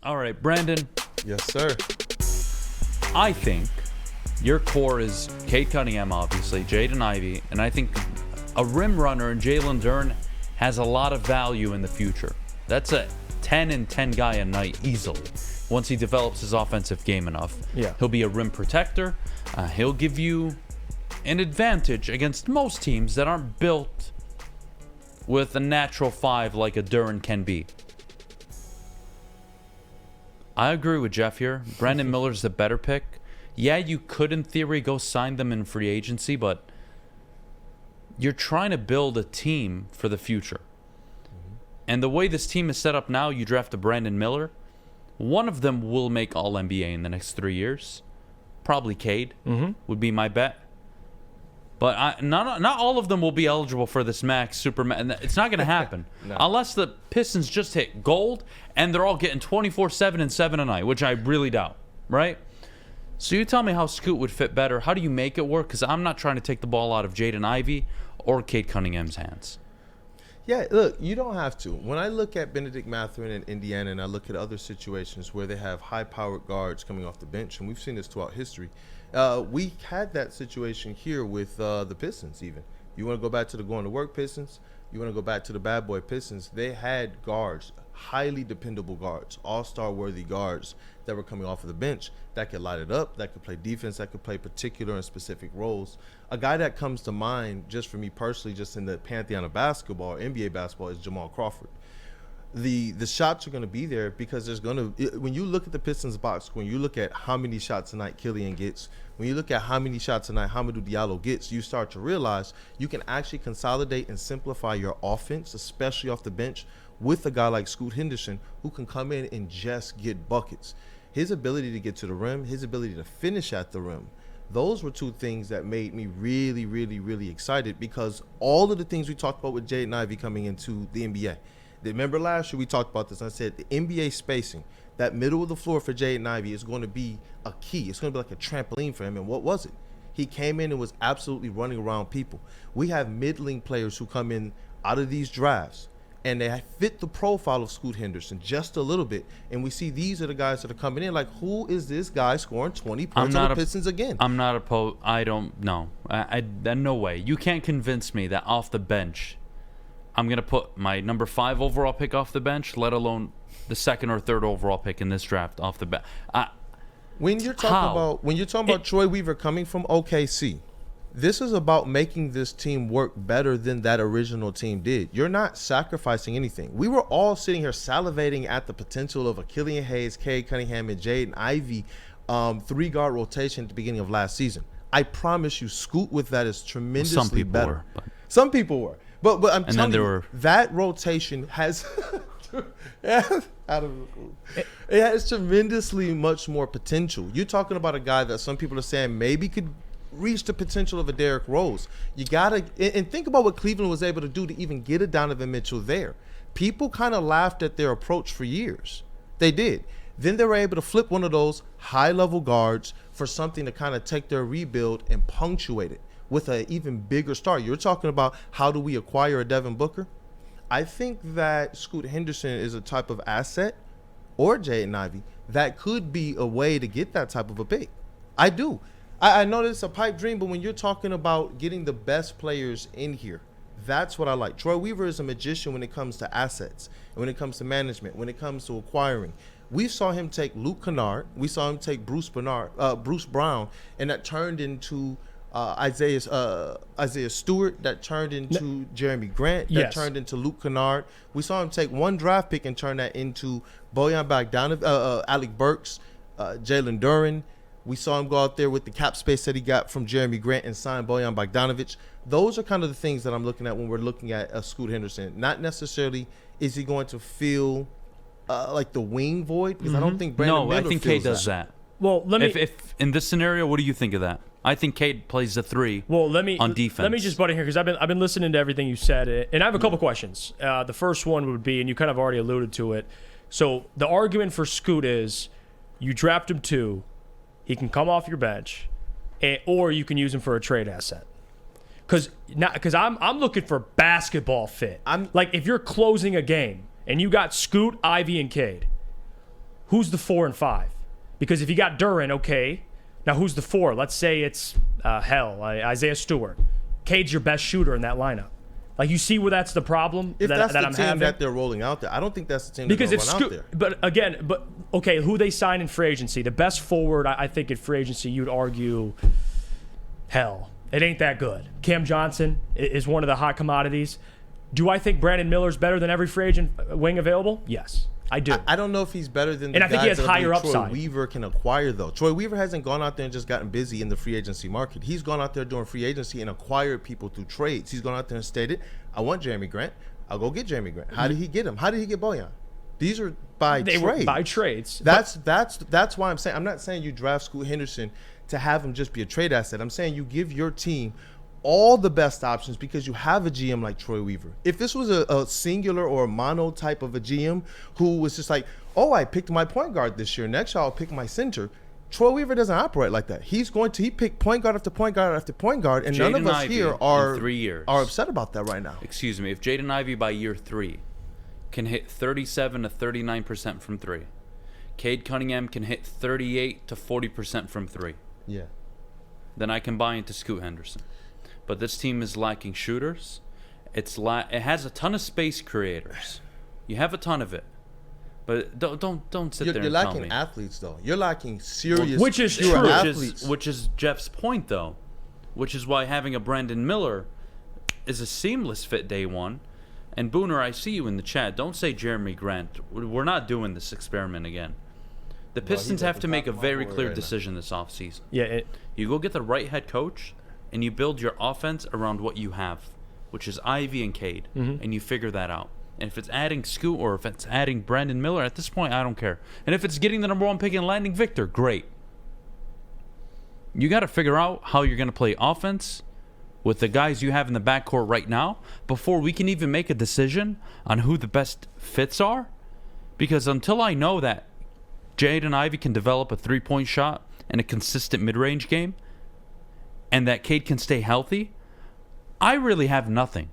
All right, Brandon. Yes, sir. I think your core is Cade Cunningham, obviously, Jaden Ivey, and I think a rim runner in Jalen Duren has a lot of value in the future. That's a 10 and 10 guy a night easily. Once he develops his offensive game enough, he'll be a rim protector. He'll give you an advantage against most teams that aren't built with a natural 5 like a Duren can be. I agree with Jeff here. Brandon Miller's the better pick. Yeah, you could in theory go sign them in free agency, but you're trying to build a team for the future. And the way this team is set up now, you draft a Brandon Miller. One of them will make All-NBA in the next 3 years. Probably Cade would be my bet. But not all of them will be eligible for this max super. It's not going to happen No. unless the Pistons just hit gold and they're all getting 24/7 and 7 a night, which I really doubt. Right? So you tell me how Scoot would fit better. How do you make it work? Because I'm not trying to take the ball out of Jaden Ivey or Cade Cunningham's hands. Yeah, look, you don't have to. When I look at Benedict Mathurin in Indiana and I look at other situations where they have high-powered guards coming off the bench, and we've seen this throughout history, we had that situation here with the Pistons even. You want to go back to the going-to-work Pistons? You want to go back to the bad boy Pistons? They had guards, highly dependable guards, all-star worthy guards that were coming off of the bench that could light it up, that could play defense, that could play particular and specific roles. A guy that comes to mind, just for me personally, just in the pantheon of basketball, NBA basketball, is Jamal Crawford. The shots are going to be there because there's going to, when you look at the Pistons box, when you look at how many shots a night Killian gets, when you look at how many shots a night Hamidou Diallo gets, you start to realize you can actually consolidate and simplify your offense, especially off the bench, with a guy like Scoot Henderson who can come in and just get buckets. His ability to get to the rim, his ability to finish at the rim, those were two things that made me really, really, really excited because all of the things we talked about with Jaden Ivey coming into the NBA. Remember last year we talked about this and I said the NBA spacing, that middle of the floor for Jaden Ivey is going to be a key. It's going to be like a trampoline for him. And what was it? He came in and was absolutely running around people. We have middling players who come in out of these drafts and they fit the profile of Scoot Henderson just a little bit. And we see these are the guys that are coming in. Like, who is this guy scoring 20 points on the Pistons again? I'm not opposed. I don't know. I no way. You can't convince me that off the bench, I'm going to put my number 5 overall pick off the bench, let alone the 2nd or 3rd overall pick in this draft off the bench. When you're talking about Troy Weaver coming from OKC, this is about making this team work better than that original team did. You're not sacrificing anything. We were all sitting here salivating at the potential of a Killian Hayes, Cade Cunningham, and Jaden Ivey 3-guard rotation at the beginning of last season. I promise you, Scoot with that is tremendously better. Some people were. But I'm telling you, that rotation has it has tremendously much more potential. You're talking about a guy that some people are saying maybe could reach the potential of a Derrick Rose. You gotta and think about what Cleveland was able to do to even get a Donovan Mitchell there. People kind of laughed at their approach for years. They did. Then they were able to flip one of those high-level guards for something to kind of take their rebuild and punctuate it with an even bigger star. You're talking about how do we acquire a Devin Booker? I think that Scoot Henderson is a type of asset, or Jaden Ivey, that could be a way to get that type of a pick. I do. I know it's a pipe dream, but when you're talking about getting the best players in here, that's what I like. Troy Weaver is a magician when it comes to assets, and when it comes to management, when it comes to acquiring. We saw him take Luke Kennard. We saw him take Bruce Brown, and that turned into Isaiah Stewart, that turned into Jeremy Grant, that turned into Luke Kennard. We saw him take one draft pick and turn that into Bojan Bogdanovic, Alec Burks, Jalen Duren. We saw him go out there with the cap space that he got from Jeremy Grant and sign Bojan Bogdanovic. Those are kind of the things that I'm looking at when we're looking at Scoot Henderson. Not necessarily is he going to feel like the wing void, because I don't think Brandon Miller I think Cade does that. Well, let me. If in this scenario, what do you think of that? I think Cade plays the 3. Well, let me on defense. Let me just butt in here because I've been listening to everything you said, and I have a couple questions. The first one would be, and you kind of already alluded to it. So the argument for Scoot is, you draft him 2, he can come off your bench, or you can use him for a trade asset. Because I'm looking for basketball fit. Like if you're closing a game and you got Scoot, Ivy, and Cade, who's the 4 and 5? Because if you got Duren, okay. Now who's the 4? Let's say it's Isaiah Stewart. Cade's your best shooter in that lineup. Like, you see where that's the problem If that that's I'm the team having? that they're rolling out there, I don't think that's the team Because they're if rolling out there. But again, okay, who they sign in free agency? The best forward, I think, in free agency, you'd argue, hell, it ain't that good. Cam Johnson is one of the hot commodities. Do I think Brandon Miller's better than every free agent wing available? Yes, I do. I don't know if he's better than the And I think he guys has that I higher believe Troy upside. Weaver can acquire, though. Troy Weaver hasn't gone out there and just gotten busy in the free agency market. He's gone out there doing free agency and acquired people through trades. He's gone out there and stated, I want Jeremy Grant. I'll go get Jeremy Grant. How did he get him? How did he get Bojan? These are by They trade. were by trades. That's why I'm saying, I'm not saying you draft Scoot Henderson to have him just be a trade asset. I'm saying you give your team all the best options because you have a GM like Troy Weaver. If this was a singular or a mono type of a GM who was just like, oh, I picked my point guard this year, next year I'll pick my center. Troy Weaver doesn't operate like that. He pick point guard after point guard after point guard, and none of us Ivey here in 3 years are upset about that right now. Excuse me. If Jaden Ivey by year 3 can hit 37 to 39% from 3, Cade Cunningham can hit 38 to 40% from 3, Yeah. then I can buy into Scoot Henderson. But this team is lacking shooters. It has a ton of space creators. You have a ton of it. But don't sit there You're and tell lacking me. athletes, though. You're lacking serious, Which is pure true. athletes. Which is Jeff's point, though. Which is why having a Brandon Miller is a seamless fit day one. And Booner, I see you in the chat. Don't say Jeremy Grant. We're not doing this experiment again. The Pistons he's at have the to make top a of my very board clear right now. decision this offseason. Yeah, You go get the right head coach, and you build your offense around what you have, which is Ivy and Cade, and you figure that out. And if it's adding Scoot or if it's adding Brandon Miller, at this point, I don't care. And if it's getting the number 1 pick and landing Victor, great. You got to figure out how you're going to play offense with the guys you have in the backcourt right now before we can even make a decision on who the best fits are. Because until I know that Jaden Ivey can develop a three-point shot and a consistent mid-range game, and that Cade can stay healthy, I really have nothing.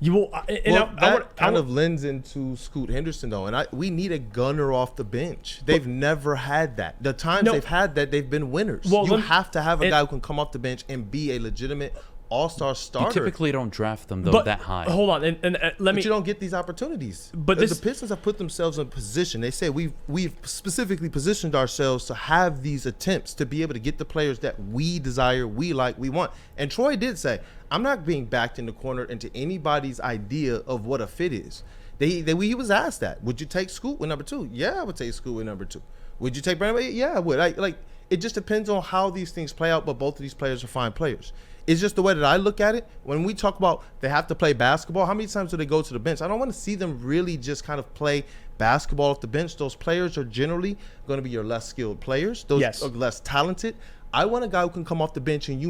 you will. That kind of lends into Scoot Henderson, though. And we need a gunner off the bench. They've never had that. The times they've had that, they've been winners. Well, you have to have a guy who can come off the bench and be a legitimate all-star starter. You typically don't draft them, though, that high. Hold on, and let me. But you don't get these opportunities. But the Pistons have put themselves in position. They say we've specifically positioned ourselves to have these attempts to be able to get the players that we desire, we like, we want. And Troy did say, I'm not being backed in the corner into anybody's idea of what a fit is. He was asked that. Would you take Scoot with number 2? Yeah, I would take Scoot with number 2. Would you take Brandon? Yeah, I would. It just depends on how these things play out, but both of these players are fine players. It's just the way that I look at it. When we talk about they have to play basketball, how many times do they go to the bench? I don't want to see them really just kind of play basketball off the bench. Those players are generally going to be your less skilled players. Those are less talented. I want a guy who can come off the bench and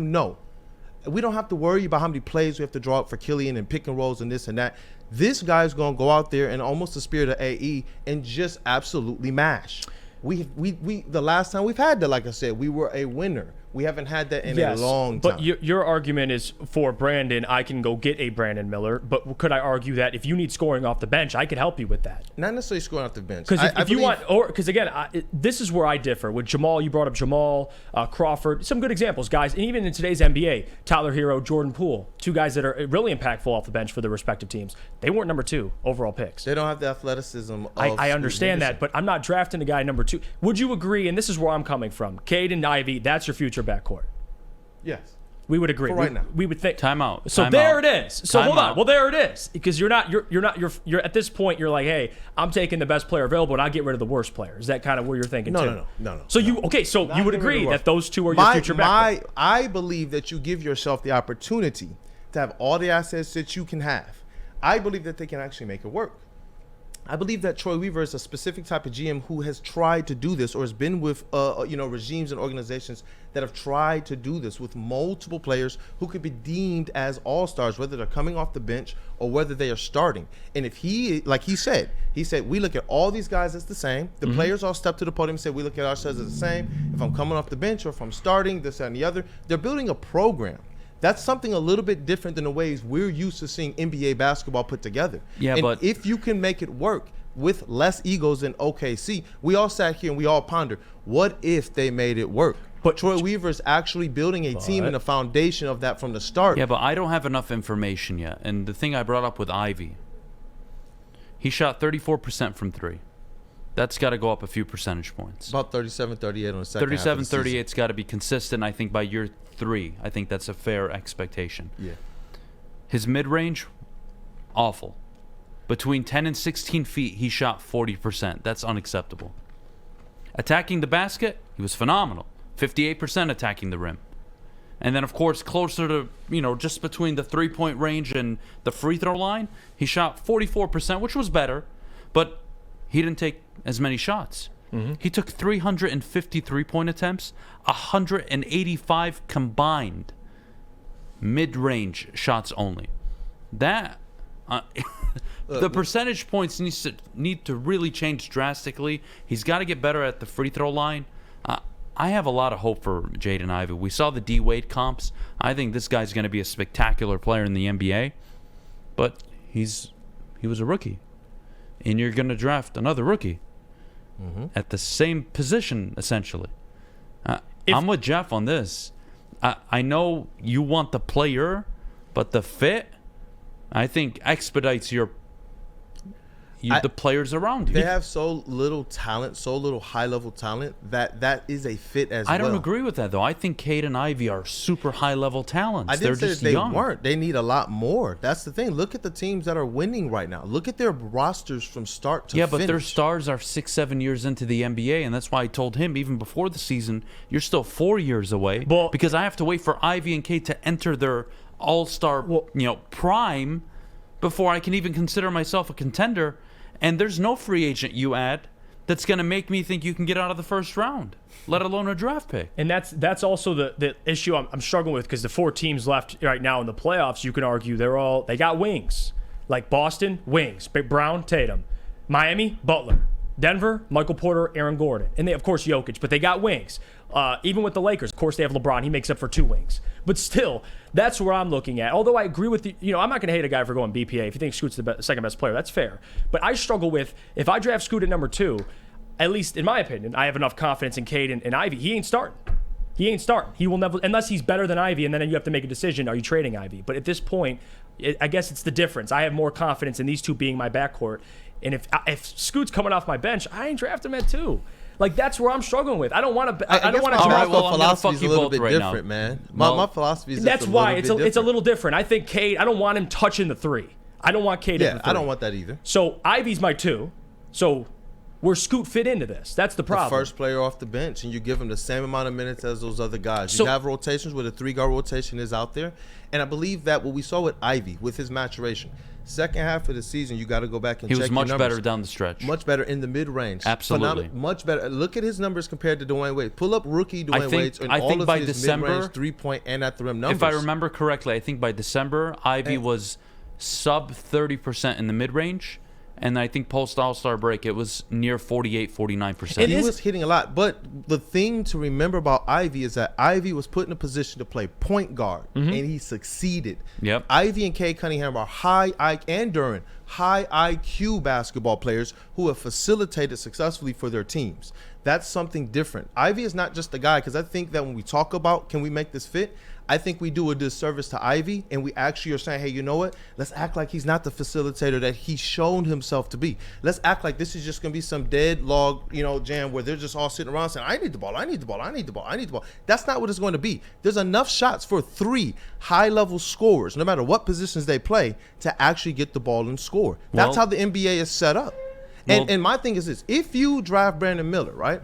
we don't have to worry about how many plays we have to draw up for Killian and pick and rolls and this and that. This guy's going to go out there in almost the spirit of AE and just absolutely mash. We the last time we've had that, like I said, we were a winner. We haven't had that in a long time. But your argument is for Brandon, I can go get a Brandon Miller. But could I argue that if you need scoring off the bench, I could help you with that? Not necessarily scoring off the bench. Because if you want, because again, this is where I differ with Jamal. You brought up Jamal, Crawford, some good examples, guys. And even in today's NBA, Tyler Hero, Jordan Poole, 2 guys that are really impactful off the bench for their respective teams. They weren't number 2 overall picks. They don't have the athleticism. I understand that, but I'm not drafting a guy number 2. Would you agree? And this is where I'm coming from. Cade and Ivy, that's your future backcourt. Yes. We would agree. For right now. We would think. Time out. So Time there out. it is. So Time hold on. out. Well, there it is. Because you're at this point, you're like, hey, I'm taking the best player available and I get rid of the worst player. Is that kind of where you're thinking too? No. So you would agree that those 2 are your future backcourt. I believe that you give yourself the opportunity to have all the assets that you can have. I believe that they can actually make it work. I believe that Troy Weaver is a specific type of GM who has tried to do this or has been with regimes and organizations that have tried to do this with multiple players who could be deemed as all-stars, whether they're coming off the bench or whether they are starting. And if he said, we look at all these guys as the same. The players all step to the podium and say, we look at ourselves as the same. If I'm coming off the bench or if I'm starting, this, that, and the other. They're building a program. That's something a little bit different than the ways we're used to seeing NBA basketball put together. Yeah, and but if you can make it work, with less egos than OKC. We all sat here and we all pondered, what if they made it work? But Troy Weaver's actually building a team and a foundation of that from the start. Yeah, but I don't have enough information yet. And the thing I brought up with Ivy, he shot 34% from three. That's got to go up a few percentage points. About 37, 38 on the second half of the 37, season. 38's got to be consistent, I think, by year 3. I think that's a fair expectation. Yeah. His mid-range, awful. Between 10 and 16 feet, he shot 40%. That's unacceptable. Attacking the basket, he was phenomenal. 58% attacking the rim. And then, of course, closer to, just between the three-point range and the free throw line, he shot 44%, which was better, but he didn't take as many shots. Mm-hmm. He took 350 three-point attempts, 185 combined mid-range shots only. That the percentage points need to really change drastically. He's got to get better at the free throw line. I have a lot of hope for Jaden Ivey. We saw the D Wade comps. I think this guy's going to be a spectacular player in the NBA, but he was a rookie, and you're going to draft another rookie at the same position essentially. I'm with Jeff on this. I know you want the player, but the fit, I think, expedites the players around you. They have so little talent, so little high-level talent, that is a fit as well. I don't agree with that, though. I think Cade and Ivy are super high-level talents. I didn't say just that they young. weren't. They need a lot more. That's the thing. Look at the teams that are winning right now. Look at their rosters from start to finish. Yeah, but their stars are 6-7 years into the NBA, and that's why I told him, even before the season, you're still 4 years away, because I have to wait for Ivy and Cade to enter their all-star prime before I can even consider myself a contender. And there's no free agent you add that's going to make me think you can get out of the first round, let alone a draft pick. And that's also the issue I'm struggling with, because the 4 teams left right now in the playoffs, you can argue they got wings. Like Boston, wings. Brown, Tatum. Miami, Butler. Denver, Michael Porter, Aaron Gordon. And they, of course, Jokic, but they got wings. Even with the Lakers, of course, they have LeBron. He makes up for 2 wings. But still, that's where I'm looking at. Although I agree with I'm not going to hate a guy for going BPA. If you think Scoot's the second best player, that's fair. But I struggle with, if I draft Scoot at number 2, at least in my opinion, I have enough confidence in Cade and Ivy. He ain't starting. He will never, unless he's better than Ivy, and then you have to make a decision, are you trading Ivy? But at this point, I guess it's the difference. I have more confidence in these two being my backcourt. And if Scoot's coming off my bench, I ain't drafting him at 2. Like, that's where I'm struggling with. I don't want to. I don't want to. All right, well, I'm gonna philosophy fuck is a little both bit right different, now. man. My philosophy is that's just why it's a little different. I think Cade. I don't want him touching the 3. I don't want Cade. Yeah, at the 3. I don't want that either. So Ivy's my 2. So where Scoot fit into this? That's the problem. The first player off the bench, and you give him the same amount of minutes as those other guys. So, you have rotations where the 3-guard rotation is out there, and I believe that what we saw with Ivy, with his maturation, second half of the season, you got to go back and check He was your much numbers. better down the stretch. Much better in the mid-range. Absolutely. Much better. Look at his numbers compared to Dwayne Wade. Pull up rookie Dwayne Wade's and all of his mid-range, 3-point, and at the rim numbers. If I remember correctly, I think by December, Ivy was sub 30% in the mid-range. And I think post All-Star break, it was near 48, 49%. He was hitting a lot. But the thing to remember about Ivy is that Ivy was put in a position to play point guard, and he succeeded. Yep. Ivy and Cade Cunningham are high IQ basketball players who have facilitated successfully for their teams. That's something different. Ivy is not just a guy, because I think that when we talk about can we make this fit, I think we do a disservice to Ivy, and we actually are saying, hey, you know what? Let's act like he's not the facilitator that he's shown himself to be. Let's act like this is just going to be some dead log, jam where they're just all sitting around saying, I need the ball, I need the ball, I need the ball, I need the ball. That's not what it's going to be. There's enough shots for 3 high-level scorers, no matter what positions they play, to actually get the ball and score. That's how the NBA is set up. And my thing is this. If you draft Brandon Miller, right?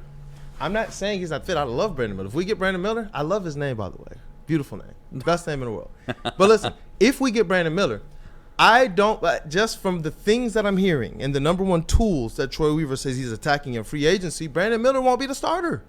I'm not saying he's not fit. I love Brandon Miller. If we get Brandon Miller, I love his name, by the way. Beautiful name. Best name in the world. But listen, if we get Brandon Miller, I don't, just from the things that I'm hearing and the number one tools that Troy Weaver says he's attacking in free agency, Brandon Miller won't be the starter.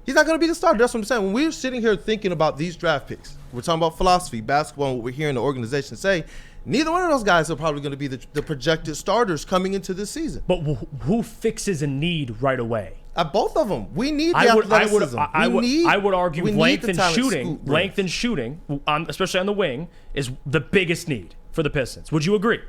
He's not going to be the starter. That's what I'm saying. When we're sitting here thinking about these draft picks, we're talking about philosophy, basketball, and what we're hearing the organization say, neither one of those guys are probably going to be the projected starters coming into this season. But who fixes a need right away? Both of them. We need the athleticism. I would argue length and shooting, especially on the wing, is the biggest need for the Pistons. Would you agree?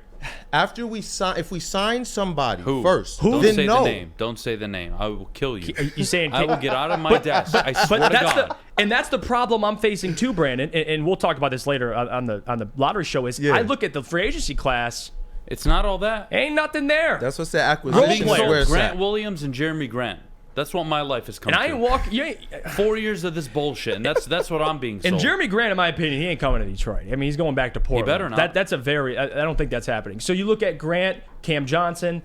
After we sign, if we sign somebody Who? first, Don't then say no. the name. Don't say the name. I will kill you. You saying I will get out of my desk. I swear to God. That's the problem I'm facing too, Brandon. And we'll talk about this later on the lottery show. I look at the free agency class. It's not all that. Ain't nothing there. That's what's the I'm acquisition. being Role is where sold it's Grant at. Williams and Jeremy Grant. That's what my life has come And I to. ain't walk. You ain't, 4 years of this bullshit, and that's what I'm being sold. and Jeremy Grant, in my opinion, he ain't coming to Detroit. I mean, he's going back to Portland. better not. That's a very. I don't think that's happening. So you look at Grant, Cam Johnson.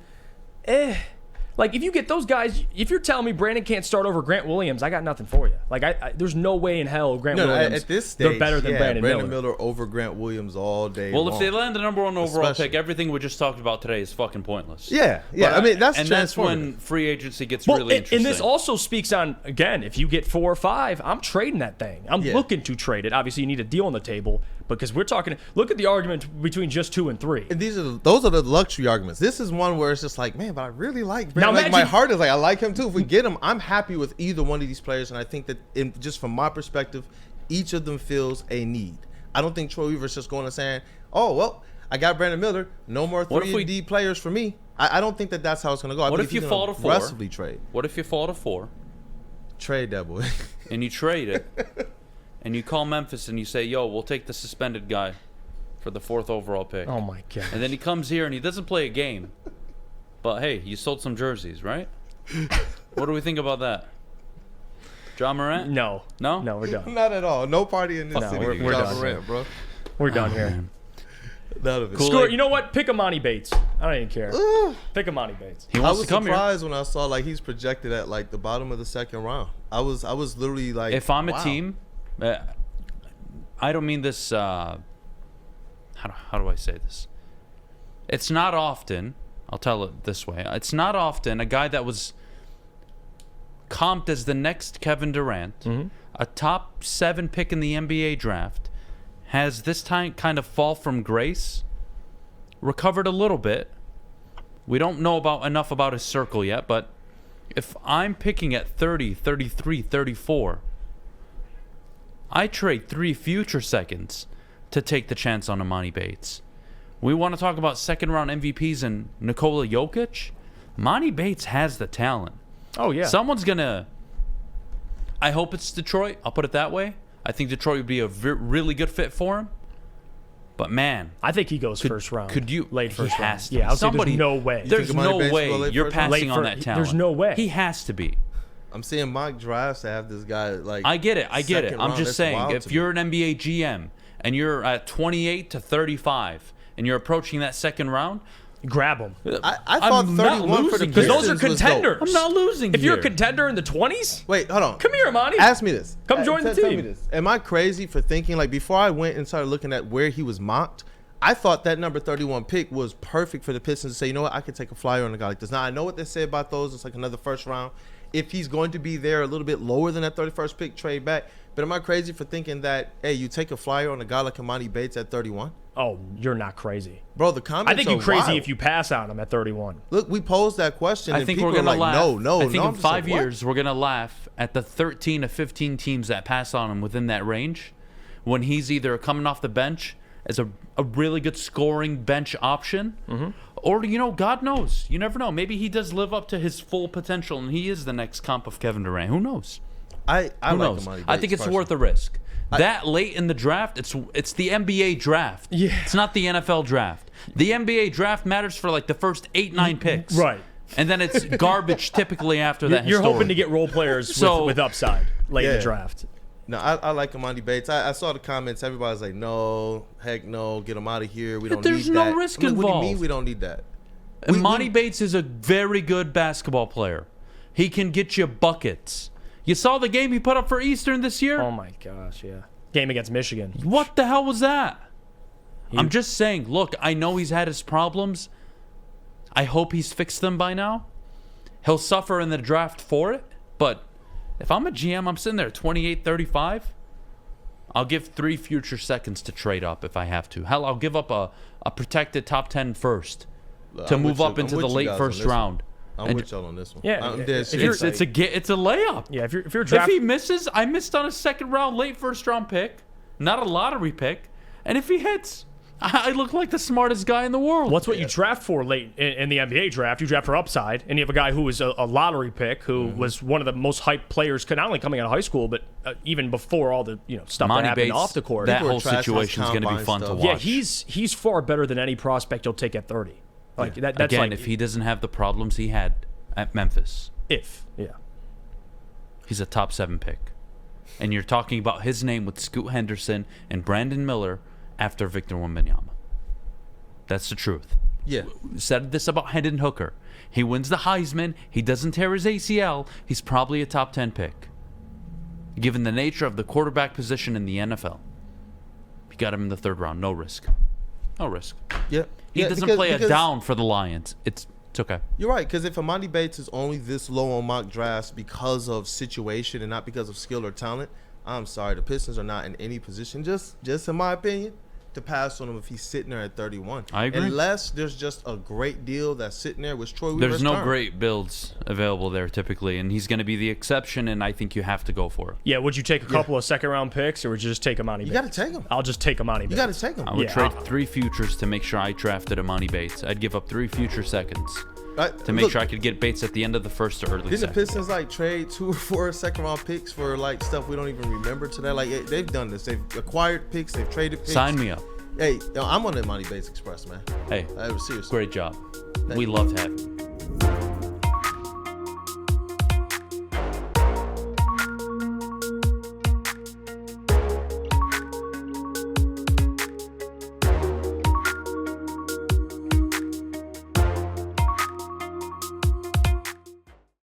Like if you get those guys, if you're telling me Brandon can't start over Grant Williams, I got nothing for you. Like there's no way in hell Grant Williams. At this stage, they're better than Brandon Miller over Grant Williams all day. Well, long. if they land the number 1 overall Especially. pick, everything we just talked about today is fucking pointless. Yeah. But I mean, that's when free agency gets Well, really interesting. and this also speaks on, again, if you get 4 or 5, I'm trading that thing. I'm looking to trade it. Obviously, you need a deal on the table because we're talking. Look at the argument between just 2 and 3. And those are the luxury arguments. This is one where it's just like, man, but I really like Brandon. Now Like, my imagine- heart is like, I like him too. If we get him, I'm happy with either one of these players. And I think that, just from my perspective, each of them fills a need. I don't think Troy Weaver's just going and saying, oh, well, I got Brandon Miller. No more 3-and-D players for me. I don't think that that's how it's going to go. I What think if you he's fall gonna to 4? aggressively trade. What if you fall to 4 Trade that boy. and you trade it, and you call Memphis and you say, "Yo, we'll take the suspended guy for the 4th overall pick." Oh my god! And then he comes here and he doesn't play a game, but hey, you sold some jerseys, right? What do we think about that? John Morant? No, we're done. Not at all. No party in this No, city. we're John done. Morant, bro. We're done here. Man. None of it. Cool. Score. You know what? Pick Amani Bates. I don't even care. Pick Amani Bates. He I wants was to come here. surprised when I saw like he's projected at like the bottom of the 2nd round. I was literally like, If I'm wow. a team, I don't mean this. How do I say this? It's not often. I'll tell it this way. It's not often a guy that was comped as the next Kevin Durant, a top 7 pick in the NBA draft, has this time kind of fall from grace, recovered a little bit. We don't know enough about his circle yet, but if I'm picking at 30, 33, 34, I trade 3 future seconds to take the chance on Amani Bates. We want to talk about 2nd-round MVPs and Nikola Jokic. Amani Bates has the talent. Oh yeah. Someone's going to... I hope it's Detroit. I'll put it that way. I think Detroit would be a really good fit for him. But man... I think he goes first round. Could you... late first he round? has to. Yeah, I'll say Somebody, there's no way. There's think Amani no Bates will go way late you're first round? passing on Late that fir- talent. there's no way. He has to be. I'm seeing mock drafts that have this guy like. I get it. I'm second just round. That's saying, wild if to you're an NBA GM and you're at 28 to 35 and you're approaching that 2nd round, Grab him. I thought I'm not 31 for the losing Because here. those are Pistons was dope. contenders. I'm not losing If here. you're a contender in the 20s, Wait, hold on. come here, Amani. Ask me this. Come join the Tell team. me this. Am I crazy for thinking like before I went and started looking at where he was mocked? I thought that number 31 pick was perfect for the Pistons to say, you know what, I could take a flyer on a guy like this. Now I know what they say about those. It's like another 1st round. If he's going to be there a little bit lower than that 31st pick, trade back. But am I crazy for thinking that, hey, you take a flyer on a guy like Amani Bates at 31? Oh, you're not crazy. Bro, the comments I think you're are crazy wild. if you pass on him at 31. Look, we posed that question. I and think people we're are gonna like, laugh. No. I think I'm in just 5 like, what? years we're gonna laugh at the 13 to 15 teams that pass on him within that range, when he's either coming off the bench as a really good scoring bench option, or God knows, you never know. Maybe he does live up to his full potential and he is the next comp of Kevin Durant. Who knows? I Who like knows? Amani Bates I think it's personally. worth a risk. That late in the draft, it's the NBA draft. Yeah. It's not the NFL draft. The NBA draft matters for like the first 8-9 picks. Right. And then it's garbage typically after that. You're hoping historically. to get role players So- with upside late in Yeah. the draft. No, I like Amani Bates. I saw the comments. Everybody's like, no, heck no, get him out of here. We don't There's need no that. risk I'm like, What do you involved. mean we don't need that? Amani Bates is a very good basketball player. He can get you buckets. You saw the game he put up for Eastern this year? Oh my gosh, yeah. Game against Michigan. What the hell was that? I'm just saying, look, I know he's had his problems. I hope he's fixed them by now. He'll suffer in the draft for it, but if I'm a GM, I'm sitting there 28-35. I'll give 3 future seconds to trade up if I have to. Hell, I'll give up a protected top 10 first to I'm move with up you- into I'm the with you late guys on first this one. round. I'm And with y'all on this one. Yeah, I'm if dead you're- serious. It's a layup. Yeah, if you're If drafting, he misses, I missed on a 2nd round, late 1st round pick, not a lottery pick. And if he hits, I look like the smartest guy in the world. What's what you draft for late in the NBA draft? You draft for upside, and you have a guy who was a lottery pick, who was one of the most hyped players, not only coming out of high school, but even before all the stuff that happened off the court. That whole situation is going to be fun to watch. Yeah, he's far better than any prospect you'll take at 30. Like that's again, if he doesn't have the problems he had at Memphis, he's a top 7 pick, and you're talking about his name with Scoot Henderson and Brandon Miller after Victor Wembanyama. That's the truth. Yeah. We said this about Hendon Hooker. He wins the Heisman. He doesn't tear his ACL. He's probably a top 10 pick, given the nature of the quarterback position in the NFL. You got him in the 3rd round. No risk. No risk. Yeah. He doesn't play a down for the Lions. It's okay. You're right, because if Emoni Bates is only this low on mock drafts because of situation and not because of skill or talent, I'm sorry. The Pistons are not in any position, just in my opinion, to pass on him if he's sitting there at 31. I agree. Unless there's just a great deal that's sitting there with Troy Weaver's There's no term. great builds available there typically, and he's going to be the exception, and I think you have to go for it. Yeah, would you take a couple of 2nd-round picks, or would you just take Emoni Bates? You got to take him. I'll just take Emoni Bates. You got to take him. I would trade 3 futures to make sure I drafted Emoni Bates. I'd give up 3 future seconds to make sure I could get Bates at the end of the 1st or early Didn't second. the Pistons trade 2 or 4 second-round picks for stuff we don't even remember today? They've done this. They've acquired picks. They've traded picks. Sign me up. Hey, I'm on the Emoni Bates Express, man. Hey, Seriously. great job. We loved having you.